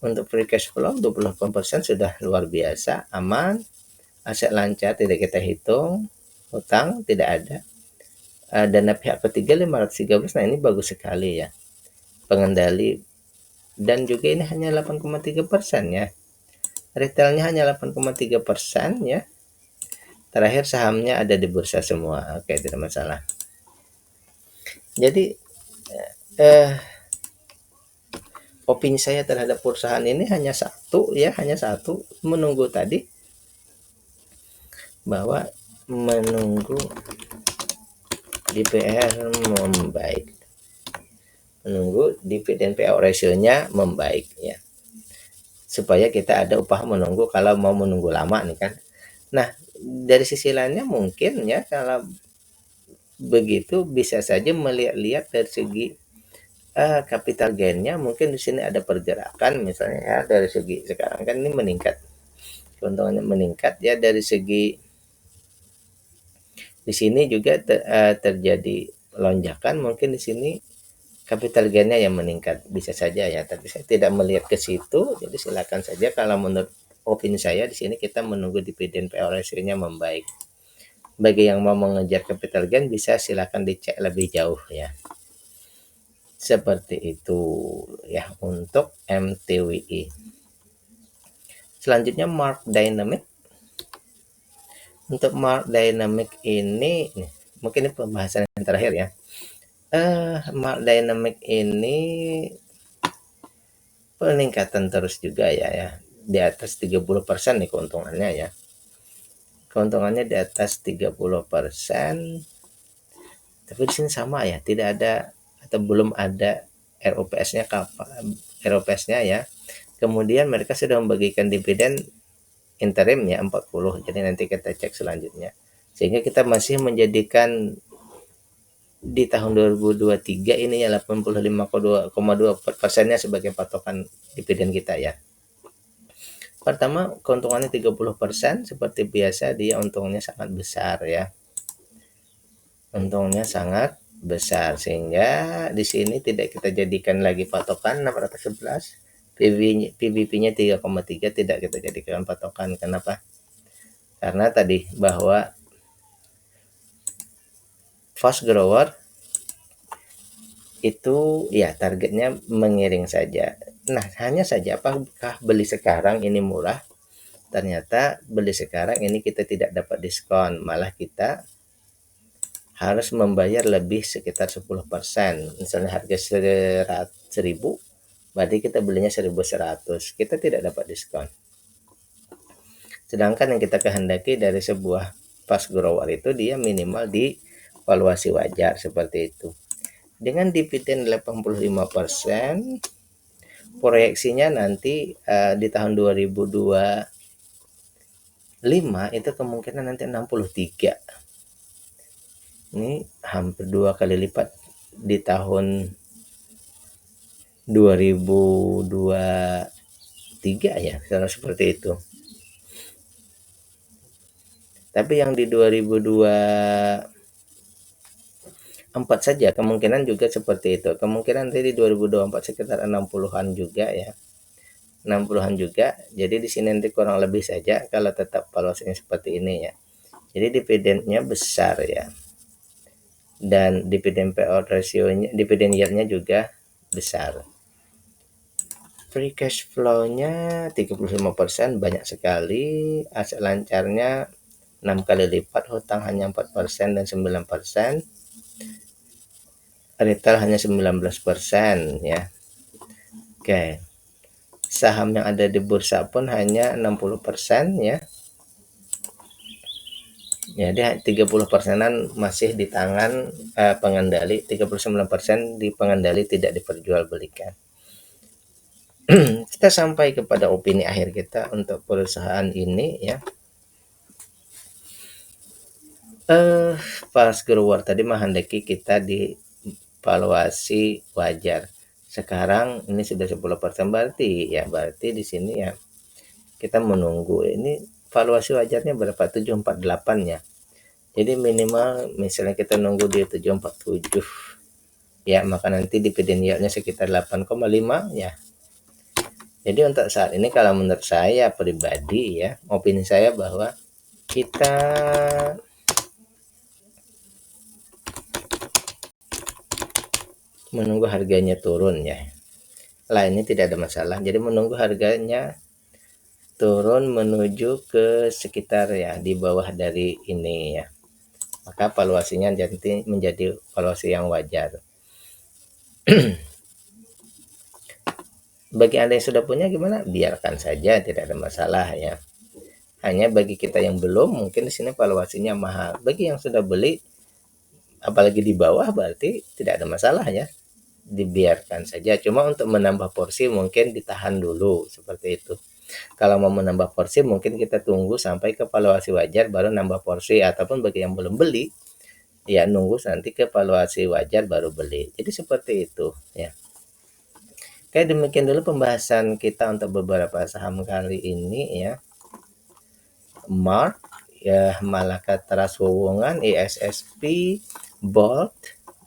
Untuk free cash flow 28% sudah luar biasa, aman, aset lancar tidak kita hitung, hutang tidak ada. Dana pihak ketiga 513, nah ini bagus sekali ya. Pengendali, dan juga ini hanya 8,3% ya. Retailnya hanya 8,3% ya. Terakhir sahamnya ada di bursa semua. Oke, tidak masalah. Jadi opini saya terhadap perusahaan ini hanya satu ya, hanya satu, menunggu tadi, bahwa menunggu DPR membaik, menunggu dividen payout ratio-nya membaik ya, supaya kita ada upah menunggu kalau mau menunggu lama nih kan. Nah, dari sisi lainnya mungkin ya, kalau begitu bisa saja melihat-lihat dari segi capital gain-nya, mungkin di sini ada pergerakan misalnya ya, dari segi sekarang kan ini meningkat, keuntungannya meningkat ya, dari segi di sini juga terjadi lonjakan, mungkin di sini capital gain-nya yang meningkat bisa saja ya, tapi saya tidak melihat ke situ. Jadi silakan saja, kalau menurut opini saya di sini kita menunggu dividen payout ratio-nya membaik. Bagi yang mau mengejar capital gain bisa silakan dicek lebih jauh ya. Seperti itu ya untuk MTWI. Selanjutnya Mark Dynamic. Untuk Mark Dynamic ini mungkin ini pembahasan yang terakhir ya. Mark Dynamic ini peningkatan terus juga ya, di atas 30% nih keuntungannya ya. Keuntungannya di atas 30%. Tapi di sini sama ya, tidak ada atau belum ada ROPS-nya kapan, ROPS-nya ya. Kemudian mereka sudah membagikan dividen interim ya 40. Jadi nanti kita cek selanjutnya. Sehingga kita masih menjadikan di tahun 2023 ini ya 85,2% sebagai patokan dividen kita ya. Pertama, keuntungannya 30%, seperti biasa dia untungnya sangat besar ya. Untungnya sangat besar, sehingga di sini tidak kita jadikan lagi patokan 611, PBP-nya 3,3 tidak kita jadikan patokan. Kenapa? Karena tadi bahwa fast grower itu ya targetnya mengiring saja. Nah, hanya saja apakah beli sekarang ini murah? Ternyata beli sekarang ini kita tidak dapat diskon, malah kita harus membayar lebih sekitar 10%. Misalnya harga 1.000, berarti kita belinya 1.100, kita tidak dapat diskon. Sedangkan yang kita kehendaki dari sebuah fast grower itu dia minimal di valuasi wajar seperti itu. Dengan dividen 85%, proyeksinya nanti di tahun 2025 itu kemungkinan nanti 63. Ini hampir 2 kali lipat di tahun 2023 ya, seperti itu. Tapi yang di 2024 4 saja, kemungkinan juga seperti itu. Kemungkinan tadi 2024 sekitar 60-an juga ya. 60-an juga. Jadi di sini nanti kurang lebih saja kalau tetap valuasinya seperti ini ya. Jadi dividennya besar ya. Dan dividen payout ratio-nya, dividen yield-nya juga besar. Free cash flow-nya 35%, banyak sekali. Aset lancarnya 6 kali lipat, hutang hanya 4% dan 9%. Retail hanya 19% ya. Oke. Saham yang ada di bursa pun hanya 60% ya. Jadi 30%-an masih di tangan pengendali, 39% di pengendali tidak diperjualbelikan. Kita sampai kepada opini akhir kita untuk perusahaan ini ya. Pas keluar tadi menghendaki kita di valuasi wajar. Sekarang ini sudah 10%, berarti di sini ya kita menunggu. Ini valuasi wajarnya berapa? 748 ya. Jadi minimal misalnya kita nunggu di 747 ya, maka nanti dividen yield-nya sekitar 8,5 ya. Jadi untuk saat ini kalau menurut saya pribadi ya, opini saya bahwa kita menunggu harganya turun ya. Lah ini tidak ada masalah. Jadi menunggu harganya turun menuju ke sekitar ya di bawah dari ini ya. Maka valuasinya nanti menjadi valuasi yang wajar. Bagi Anda yang sudah punya gimana? Biarkan saja, tidak ada masalah ya. Hanya bagi kita yang belum, mungkin di sini valuasinya mahal. Bagi yang sudah beli, apalagi di bawah, berarti tidak ada masalah ya. Dibiarkan saja. Cuma untuk menambah porsi mungkin ditahan dulu seperti itu. Kalau mau menambah porsi mungkin kita tunggu sampai ke valuasi wajar baru nambah porsi, ataupun bagi yang belum beli ya nunggu nanti ke valuasi wajar baru beli. Jadi seperti itu ya. Oke, demikian dulu pembahasan kita untuk beberapa saham kali ini ya. Mark ya, Malaka Trust Wowongan, ISSP, Bolt,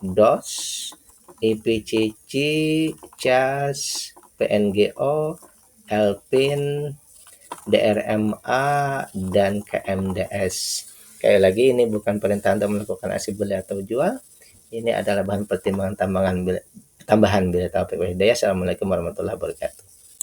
DOS, IPCC, CAS, PNGO, Alpin, DRMA, dan KMDS. Sekali lagi ini bukan perintah untuk melakukan aksi beli atau jual. Ini adalah bahan pertimbangan tambahan bila taufik wa hidayah. Assalamualaikum warahmatullahi wabarakatuh.